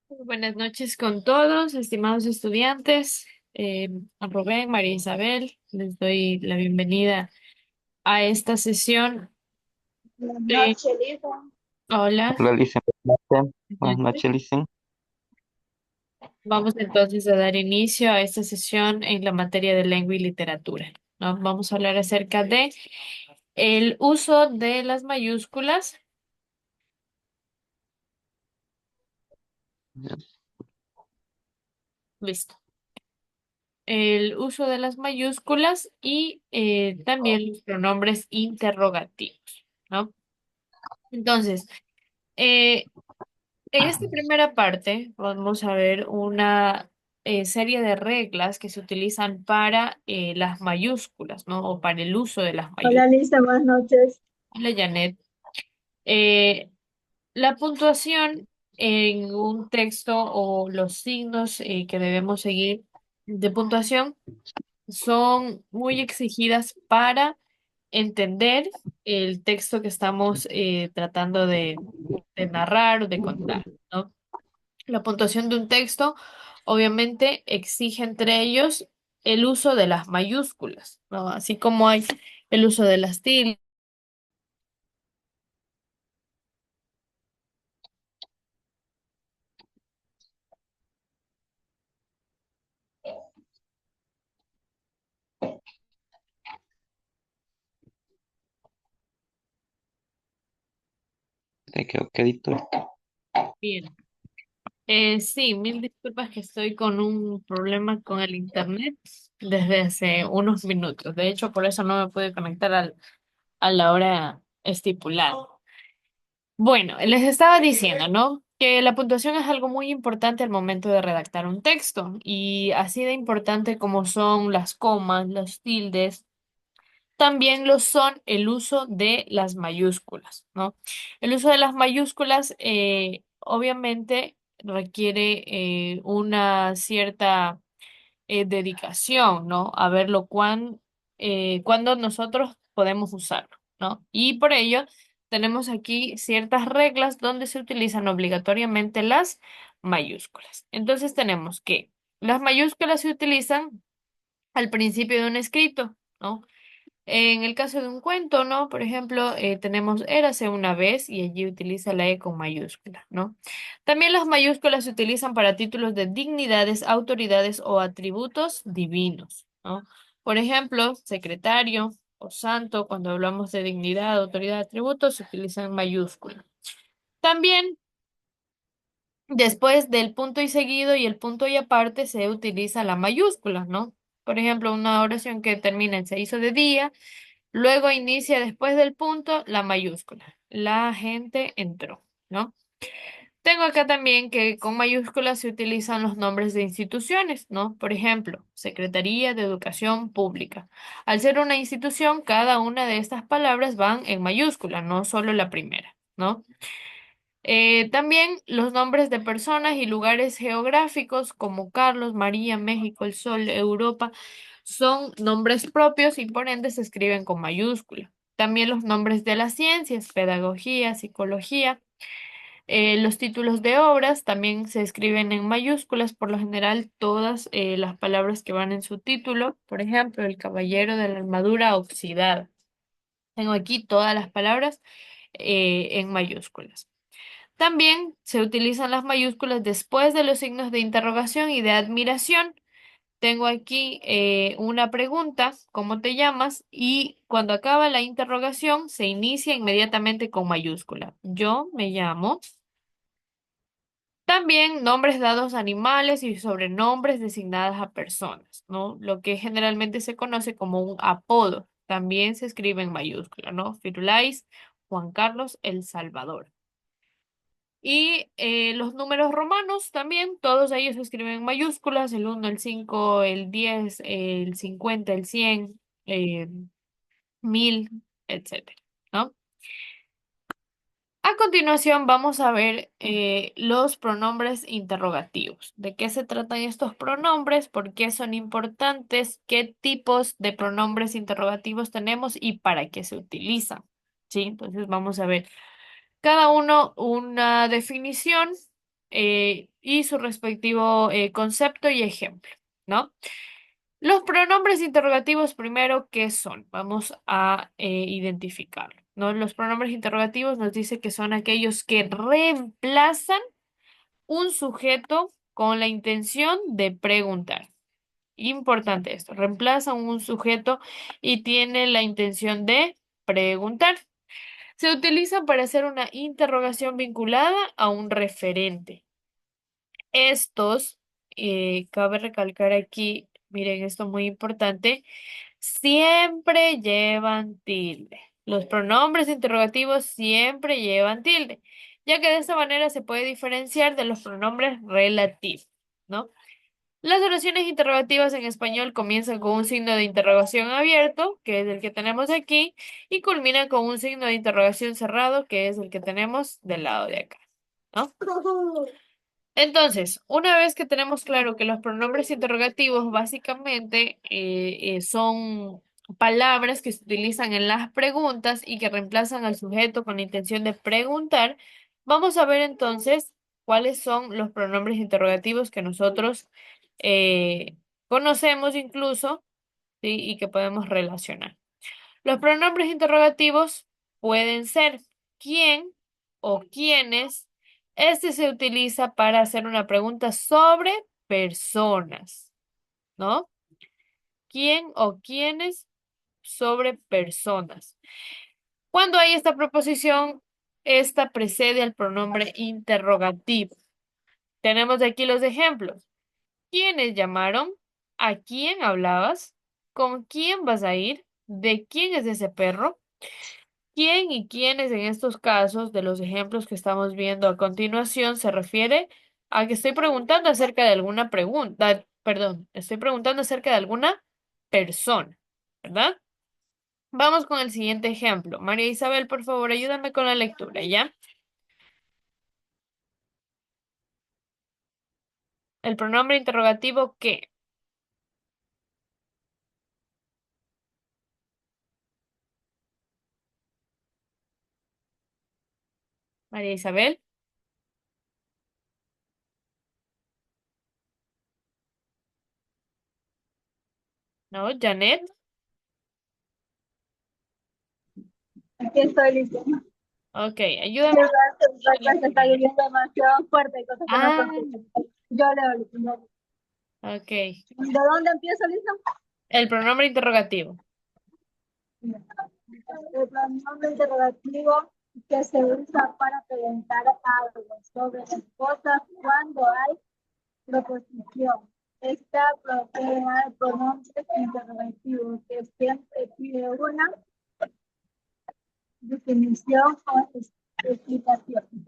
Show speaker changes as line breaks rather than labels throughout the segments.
Buenas noches con todos, estimados estudiantes. A Rubén, María Isabel, les doy la bienvenida a esta sesión.
Buenas
de-
noches, Lisa.
Hola.
Hola, Licen. Buenas
Buenas noches.
noches, Licen.
Vamos entonces a dar inicio a esta sesión en la materia de lengua y literatura, ¿no? Vamos a hablar acerca de el uso de las mayúsculas. Listo. El uso de las mayúsculas y también los pronombres interrogativos, ¿no? Entonces, eh, en esta primera parte vamos a ver una serie de reglas que se utilizan para las mayúsculas, ¿no? O para el uso de las
Hola,
mayúsculas.
Lisa, buenas noches.
Hola, Janet. Eh, la puntuación en un texto o los signos que debemos seguir de puntuación son muy exigidas para entender el texto que estamos tratando de narrar o de contar, ¿no? La puntuación de un texto obviamente exige entre ellos el uso de las mayúsculas, ¿no? Así como hay el uso de las tildes.
Te quedó quedito.
Bien. Sí, mil disculpas que estoy con un problema con el internet desde hace unos minutos. De hecho, por eso no me pude conectar a la hora estipulada. Bueno, les estaba diciendo, ¿no? Que la puntuación es algo muy importante al momento de redactar un texto y así de importante como son las comas, los tildes, también lo son el uso de las mayúsculas, ¿no? El uso de las mayúsculas obviamente requiere una cierta dedicación, ¿no? A verlo cuándo nosotros podemos usarlo, ¿no? Y por ello tenemos aquí ciertas reglas donde se utilizan obligatoriamente las mayúsculas. Entonces tenemos que las mayúsculas se utilizan al principio de un escrito, ¿no? En el caso de un cuento, ¿no? Por ejemplo, tenemos érase una vez y allí utiliza la E con mayúscula, ¿no? También las mayúsculas se utilizan para títulos de dignidades, autoridades o atributos divinos, ¿no? Por ejemplo, secretario o santo, cuando hablamos de dignidad, autoridad, atributos, se utilizan mayúsculas. También después del punto y seguido y el punto y aparte se utiliza la mayúscula, ¿no? Por ejemplo, una oración que termina en se hizo de día. Luego inicia después del punto la mayúscula. La gente entró, ¿no? Tengo acá también que con mayúsculas se utilizan los nombres de instituciones, ¿no? Por ejemplo, Secretaría de Educación Pública. Al ser una institución, cada una de estas palabras van en mayúscula, no solo la primera, ¿no? También los nombres de personas y lugares geográficos como Carlos, María, México, el Sol, Europa, son nombres propios y por ende se escriben con mayúscula. También los nombres de las ciencias, pedagogía, psicología. Los títulos de obras también se escriben en mayúsculas, por lo general todas las palabras que van en su título. Por ejemplo, El Caballero de la Armadura Oxidada. Tengo aquí todas las palabras en mayúsculas. También se utilizan las mayúsculas después de los signos de interrogación y de admiración. Tengo aquí una pregunta, ¿cómo te llamas? Y cuando acaba la interrogación se inicia inmediatamente con mayúscula. Yo me llamo. También nombres dados a animales y sobrenombres designadas a personas, ¿no? Lo que generalmente se conoce como un apodo. También se escribe en mayúscula, ¿no? Firulais, Juan Carlos, El Salvador. Y los números romanos también, todos ellos se escriben en mayúsculas, el 1, el 5, el 10, el 50, el 100, 1000, etcétera, ¿no? A continuación vamos a ver los pronombres interrogativos. ¿De qué se tratan estos pronombres? ¿Por qué son importantes? ¿Qué tipos de pronombres interrogativos tenemos y para qué se utilizan? ¿Sí? Entonces vamos a ver cada uno una definición y su respectivo concepto y ejemplo, ¿no? Los pronombres interrogativos primero, ¿qué son? Vamos a identificarlo, ¿no? Los pronombres interrogativos nos dice que son aquellos que reemplazan un sujeto con la intención de preguntar. Importante esto, reemplazan un sujeto y tiene la intención de preguntar. Se utilizan para hacer una interrogación vinculada a un referente. Estos, cabe recalcar aquí, miren, esto es muy importante, siempre llevan tilde. Los pronombres interrogativos siempre llevan tilde, ya que de esta manera se puede diferenciar de los pronombres relativos, ¿no? Las oraciones interrogativas en español comienzan con un signo de interrogación abierto, que es el que tenemos aquí, y culminan con un signo de interrogación cerrado, que es el que tenemos del lado de acá, ¿no? Entonces, una vez que tenemos claro que los pronombres interrogativos básicamente son palabras que se utilizan en las preguntas y que reemplazan al sujeto con la intención de preguntar, vamos a ver entonces cuáles son los pronombres interrogativos que nosotros eh, conocemos incluso, ¿sí? Y que podemos relacionar. Los pronombres interrogativos pueden ser quién o quiénes. Este se utiliza para hacer una pregunta sobre personas, ¿no? ¿Quién o quiénes sobre personas? Cuando hay esta proposición, esta precede al pronombre interrogativo. Tenemos aquí los ejemplos. ¿Quiénes llamaron? ¿A quién hablabas? ¿Con quién vas a ir? ¿De quién es ese perro? ¿Quién y quiénes en estos casos de los ejemplos que estamos viendo a continuación se refiere a que estoy preguntando acerca de alguna pregunta, perdón, estoy preguntando acerca de alguna persona, ¿verdad? Vamos con el siguiente ejemplo. María Isabel, por favor, ayúdame con la lectura, ¿ya? El pronombre interrogativo ¿qué? María Isabel. No, Janet.
Aquí estoy listo.
Ok,
Sí,
ayúdame con la
verdad que está
lectura.
lloviendo demasiado fuerte, hay cosas que no se
Ah,
escuchan. Yo leo, listo.
ok.
¿De dónde empiezo, listo?
El pronombre interrogativo.
El pronombre interrogativo que se usa para preguntar algo sobre las cosas cuando hay proposición. Esta propiedad del pronombre interrogativo que siempre pide una definición o explicación.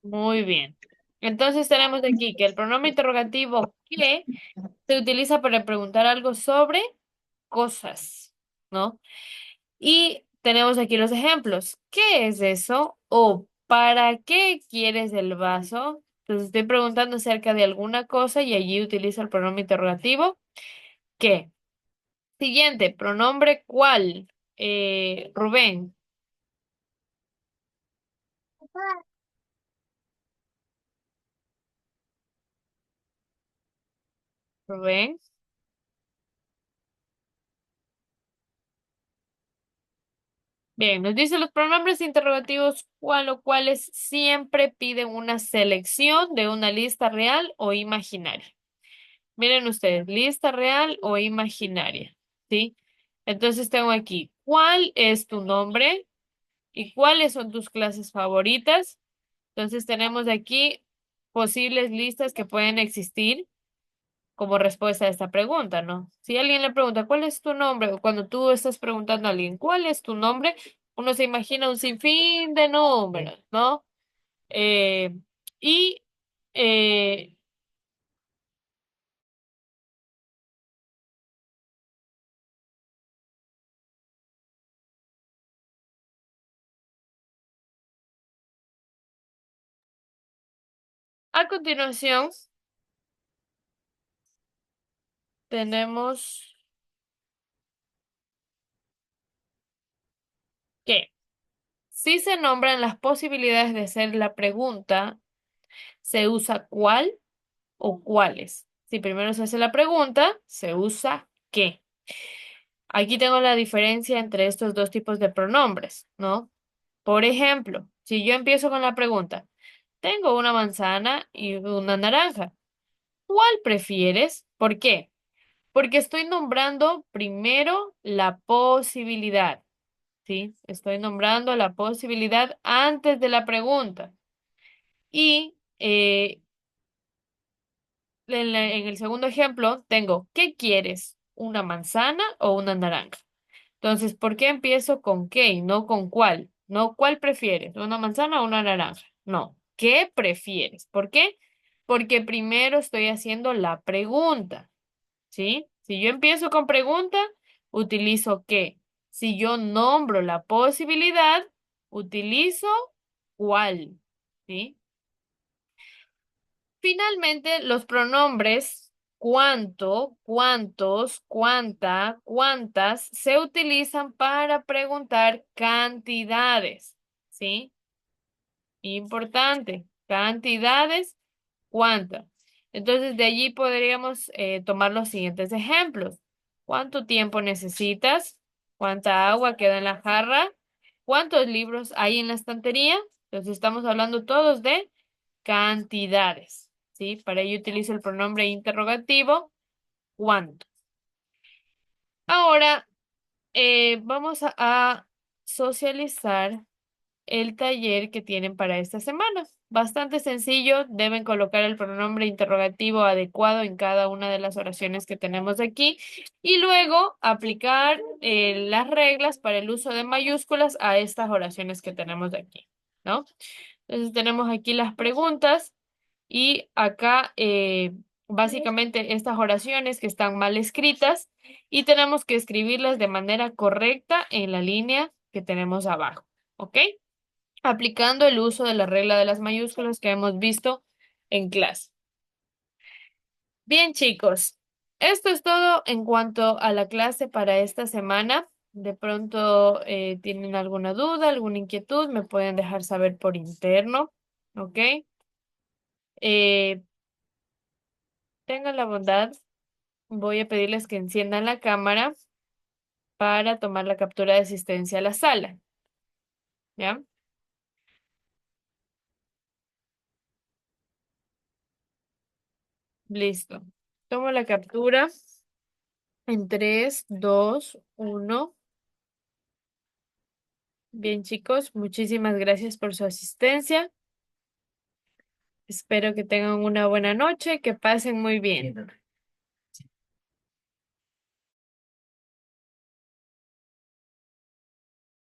Muy bien. Entonces tenemos aquí que el pronombre interrogativo que se utiliza para preguntar algo sobre cosas, ¿no? Y tenemos aquí los ejemplos. ¿Qué es eso? ¿O para qué quieres el vaso? Entonces estoy preguntando acerca de alguna cosa y allí utilizo el pronombre interrogativo ¿qué? Siguiente, pronombre ¿cuál? Rubén. Rubén. Bien, nos dice los pronombres interrogativos cuál o cuáles siempre piden una selección de una lista real o imaginaria. Miren ustedes, lista real o imaginaria, ¿sí? Entonces tengo aquí, ¿cuál es tu nombre y cuáles son tus clases favoritas? Entonces tenemos aquí posibles listas que pueden existir como respuesta a esta pregunta, ¿no? Si alguien le pregunta, ¿cuál es tu nombre? O cuando tú estás preguntando a alguien, ¿cuál es tu nombre? Uno se imagina un sinfín de nombres, ¿no? Eh, y eh, a continuación tenemos que si se nombran las posibilidades de hacer la pregunta Se usa cuál o cuáles. Si primero se hace la pregunta, se usa qué. Aquí tengo la diferencia entre estos dos tipos de pronombres, ¿no? Por ejemplo, si yo empiezo con la pregunta, tengo una manzana y una naranja. ¿Cuál prefieres? ¿Por qué? Porque estoy nombrando primero la posibilidad, ¿sí? Estoy nombrando la posibilidad antes de la pregunta. Y en el segundo ejemplo tengo, ¿qué quieres? ¿Una manzana o una naranja? Entonces, ¿por qué empiezo con qué y no con cuál? No, ¿cuál prefieres? ¿Una manzana o una naranja? No, ¿qué prefieres? ¿Por qué? Porque primero estoy haciendo la pregunta, ¿sí? Si yo empiezo con pregunta, utilizo qué. Si yo nombro la posibilidad, utilizo cuál, ¿sí? Finalmente, los pronombres cuánto, cuántos, cuánta, cuántas se utilizan para preguntar cantidades, ¿sí? Importante, cantidades, cuánta. Entonces, de allí podríamos tomar los siguientes ejemplos. ¿Cuánto tiempo necesitas? ¿Cuánta agua queda en la jarra? ¿Cuántos libros hay en la estantería? Entonces, estamos hablando todos de cantidades, ¿sí? Para ello utilizo el pronombre interrogativo, ¿cuánto? Ahora, vamos a socializar el taller que tienen para esta semana. Bastante sencillo, deben colocar el pronombre interrogativo adecuado en cada una de las oraciones que tenemos aquí y luego aplicar las reglas para el uso de mayúsculas a estas oraciones que tenemos de aquí, ¿no? Entonces tenemos aquí las preguntas y acá básicamente estas oraciones que están mal escritas y tenemos que escribirlas de manera correcta en la línea que tenemos abajo, ¿ok? Aplicando el uso de la regla de las mayúsculas que hemos visto en clase. Bien, chicos, esto es todo en cuanto a la clase para esta semana. De pronto tienen alguna duda, alguna inquietud, me pueden dejar saber por interno, ¿ok? Eh, tengan la bondad, voy a pedirles que enciendan la cámara para tomar la captura de asistencia a la sala, ¿ya? Listo. Tomo la captura en 3, 2, 1. Bien, chicos, muchísimas gracias por su asistencia. Espero que tengan una buena noche, que pasen muy bien.